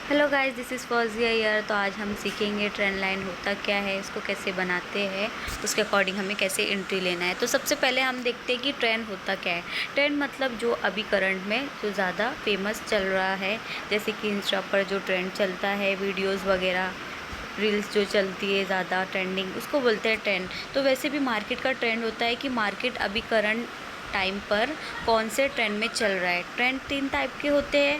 Hello guys, this is Fauzia यार। तो आज हम सीखेंगे ट्रेंड लाइन होता क्या है, इसको कैसे बनाते हैं, उसके अकॉर्डिंग हमें कैसे एंट्री लेना है। तो सबसे पहले हम देखते हैं कि ट्रेंड होता क्या है। ट्रेंड मतलब जो अभी करंट में जो ज़्यादा फेमस चल रहा है, जैसे कि इंस्टा पर जो ट्रेंड चलता है, वीडियोज़ वगैरह, रील्स जो चलती है ज़्यादा ट्रेंडिंग, उसको बोलते हैं ट्रेंड। तो वैसे भी मार्केट का ट्रेंड होता है कि मार्केट अभी करंट टाइम पर कौन से ट्रेंड में चल रहा है। ट्रेंड 3 टाइप के होते हैं,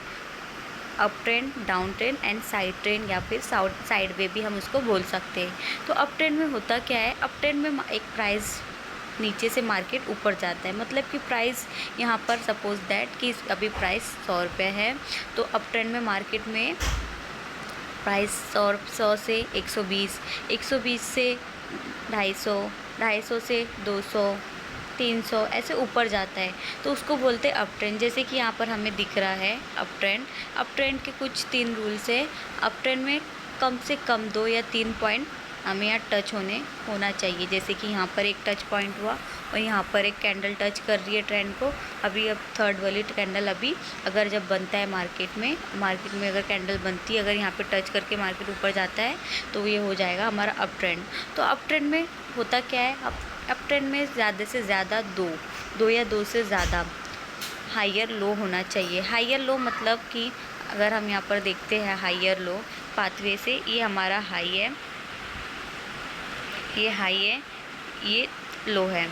up trend, down trend and side trend, या फिर साइड वे भी हम उसको बोल सकते हैं। तो अप ट्रेंड में होता क्या है, अप ट्रेंड में एक प्राइस नीचे से मार्केट ऊपर जाता है, मतलब कि प्राइस यहाँ पर सपोज दैट कि अभी प्राइस 100 रुपये है, तो अप ट्रेंड में मार्केट में प्राइस 100 से 120, 120 से 250, 250 से 200, 300 ऐसे ऊपर जाता है, तो उसको बोलते हैं अप ट्रेंड। जैसे कि यहाँ पर हमें दिख रहा है अप ट्रेंड के कुछ 3 रूल्स है। अप ट्रेंड में कम से कम 2 या 3 पॉइंट हमें यहाँ टच होना चाहिए। जैसे कि यहाँ पर एक टच पॉइंट हुआ और यहाँ पर एक कैंडल टच कर रही है ट्रेंड को। अब थर्ड वाली कैंडल अभी अगर जब बनता है मार्केट में अगर कैंडल बनती है, अगर यहाँ पे टच करके मार्केट ऊपर जाता है, तो ये हो जाएगा हमारा अप ट्रेंड। तो अप ट्रेंड में होता क्या है, अप ट्रेंड में ज़्यादा से ज़्यादा दो या दो से ज़्यादा हाइयर लो होना चाहिए। हाइयर लो मतलब कि अगर हम यहाँ पर देखते हैं हाइयर लो पाथवे से, ये हमारा हाई है, ये लो है,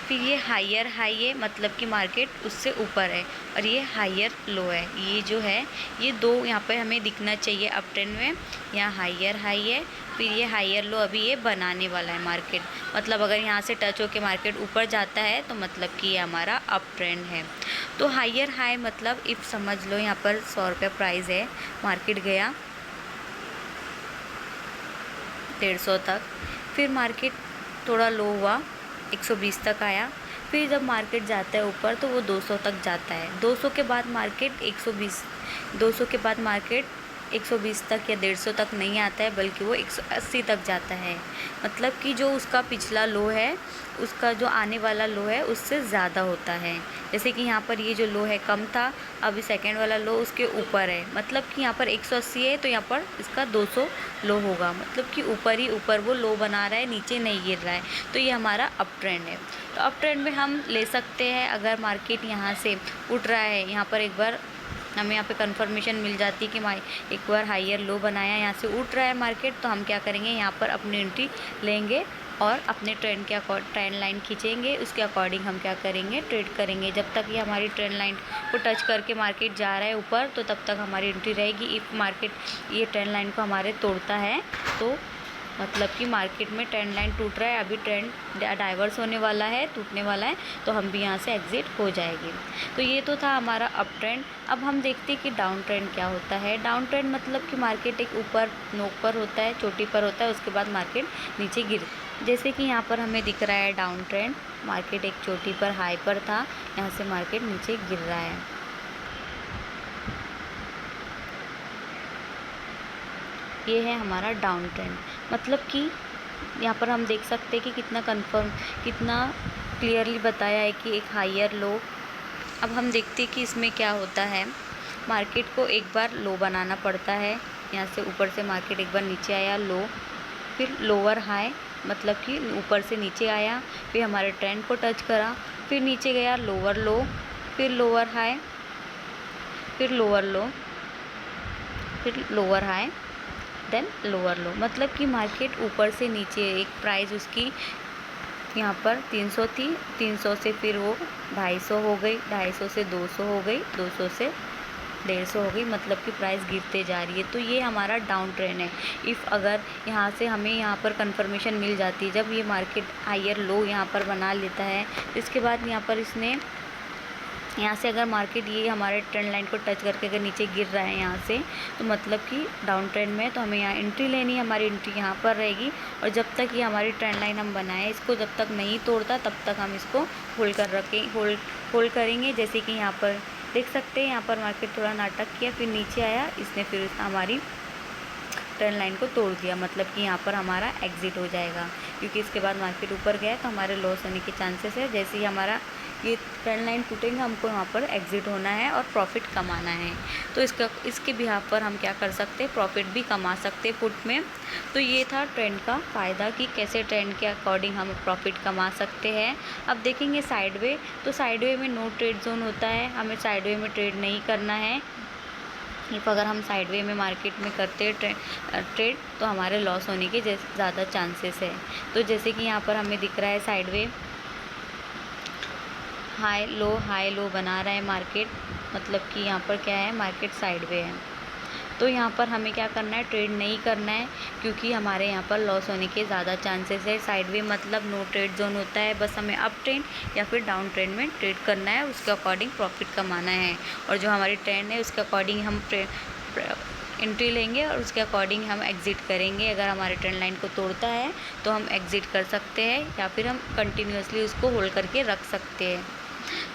फिर ये हाइयर हाई है, मतलब कि मार्केट उससे ऊपर है, और ये हाइयर लो है। ये जो है ये दो यहाँ पे हमें दिखना चाहिए अप ट्रेंड में। यहाँ हाइयर हाई है, फिर ये हाइयर लो अभी ये बनाने वाला है मार्केट, मतलब अगर यहाँ से टच होके मार्केट ऊपर जाता है तो मतलब कि ये हमारा अप ट्रेंड है। तो हाइयर हाई मतलब इफ़ समझ लो यहाँ पर 100 रुपये प्राइस है, मार्केट गया 150 तक, फिर मार्केट थोड़ा लो हुआ 120 तक आया, फिर जब मार्केट जाता है ऊपर तो वो 200 तक जाता है। 200 के बाद मार्केट 120, 200 के बाद मार्केट 120 तक या 150 तक नहीं आता है, बल्कि वो 180 तक जाता है। मतलब कि जो उसका पिछला लो है, उसका जो आने वाला लो है उससे ज़्यादा होता है। जैसे कि यहाँ पर ये जो लो है कम था, अभी सेकंड वाला लो उसके ऊपर है, मतलब कि यहाँ पर 180 है तो यहाँ पर इसका 200 लो होगा, मतलब कि ऊपर ही ऊपर वो लो बना रहा है, नीचे नहीं गिर रहा है। तो ये हमारा अप ट्रेंड है। तो अप ट्रेंड में हम ले सकते हैं, अगर मार्केट यहाँ से उठ रहा है, यहाँ पर एक बार हमें यहाँ पे कंफर्मेशन मिल जाती है कि एक बार हाइयर लो बनाया, यहाँ से उठ रहा है मार्केट, तो हम क्या करेंगे, यहाँ पर अपनी एंट्री लेंगे और अपने ट्रेंड लाइन खींचेंगे। उसके अकॉर्डिंग हम क्या करेंगे, ट्रेड करेंगे। जब तक ये हमारी ट्रेंड लाइन को टच करके मार्केट जा रहा है ऊपर, तो तब तक हमारी एंट्री रहेगी। इफ़ मार्केट ये ट्रेंड लाइन को हमारे तोड़ता है, तो मतलब कि मार्केट में ट्रेंड लाइन टूट रहा है, अभी ट्रेंड डाइवर्स होने वाला है, टूटने वाला है, तो हम भी यहाँ से एग्ज़िट हो जाएंगे। तो ये तो था हमारा अप ट्रेंड। अब हम देखते हैं कि डाउन ट्रेंड क्या होता है। डाउन ट्रेंड मतलब कि मार्केट एक ऊपर नोक पर होता है, चोटी पर होता है, उसके बाद मार्केट नीचे गिर, जैसे कि यहाँ पर हमें दिख रहा है डाउन ट्रेंड, मार्केट एक चोटी पर हाई पर था, यहाँ से मार्केट नीचे गिर रहा है। ये है हमारा डाउन ट्रेंड। मतलब कि यहाँ पर हम देख सकते हैं कि कितना क्लियरली बताया है कि एक हाइयर लो। अब हम देखते हैं कि इसमें क्या होता है, मार्केट को एक बार लो बनाना पड़ता है, यहाँ से ऊपर से मार्केट एक बार नीचे आया लो, फिर लोअर हाई, मतलब कि ऊपर से नीचे आया, फिर हमारे ट्रेंड को टच करा, फिर नीचे गया लोअर लो, फिर लोअर हाई, फिर लोअर लो, फिर lower high, then lower low. मतलब कि मार्केट ऊपर से नीचे एक प्राइस उसकी यहाँ पर 300 थी, 300 से फिर वो 250 हो गई, 250 से 200 हो गई, 200 से 150 हो गई, मतलब कि प्राइस गिरते जा रही है। तो ये हमारा डाउन ट्रेंड है। इफ़ अगर यहाँ से हमें यहाँ पर कंफर्मेशन मिल जाती है, जब ये मार्केट हायर लो यहाँ पर बना लेता है, इसके बाद यहाँ पर इसने यहाँ से अगर मार्केट ये हमारे ट्रेंड लाइन को टच करके अगर नीचे गिर रहा है यहाँ से, तो मतलब कि डाउन ट्रेंड में, तो हमें यहाँ एंट्री लेनी है, हमारी एंट्री यहाँ पर रहेगी। और जब तक ये हमारी ट्रेंड लाइन हम बनाए, इसको जब तक नहीं तोड़ता, तब तक हम इसको होल्ड करेंगे। जैसे कि यहाँ पर देख सकते हैं, यहाँ पर मार्केट थोड़ा नाटक किया, फिर नीचे आया, इसने फिर हमारी ट्रेंड लाइन को तोड़ दिया, मतलब कि यहाँ पर हमारा एग्ज़िट हो जाएगा। क्योंकि इसके बाद मार्केट ऊपर गया तो हमारे लॉस होने के चांसेस है। जैसे ही हमारा ये ट्रेंड लाइन टूटेंगे हमको यहाँ पर एग्ज़िट होना है और प्रॉफिट कमाना है। तो इसके बिहाफ पर हम क्या कर सकते हैं, प्रॉफिट भी कमा सकते हैं पुट में। तो ये था ट्रेंड का फ़ायदा कि कैसे ट्रेंड के अकॉर्डिंग हम प्रॉफिट कमा सकते हैं। अब देखेंगे साइडवे, तो साइडवे में नो ट्रेड जोन होता है, हमें साइडवे में ट्रेड नहीं करना है। इफ़ अगर हम साइडवे में मार्केट में करते हैं ट्रेड तो हमारे लॉस होने के ज़्यादा चांसेस है। तो जैसे कि यहाँ पर हमें दिख रहा है साइडवे हाई लो बना रहा है मार्केट, मतलब कि यहाँ पर क्या है, मार्केट साइडवे है। तो यहाँ पर हमें क्या करना है, ट्रेड नहीं करना है, क्योंकि हमारे यहाँ पर लॉस होने के ज़्यादा चांसेस है। साइडवे मतलब नो ट्रेड जोन होता है, बस हमें अप ट्रेंड या फिर डाउन ट्रेंड में ट्रेड करना है, उसके अकॉर्डिंग प्रॉफिट कमाना है। और जो हमारी ट्रेंड है उसके अकॉर्डिंग हम एंट्री लेंगे और उसके अकॉर्डिंग हम एग्ज़िट करेंगे। अगर हमारे ट्रेंड लाइन को तोड़ता है तो हम एग्ज़िट कर सकते हैं या फिर हम कंटिन्यूसली उसको होल्ड करके रख सकते हैं।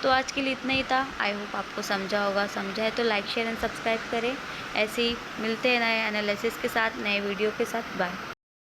तो आज के लिए इतना ही था। आई होप आपको समझा होगा, समझा है तो लाइक शेयर एंड सब्सक्राइब करें। ऐसे ही मिलते हैं नए एनालिसिस के साथ, नए वीडियो के साथ। बाय।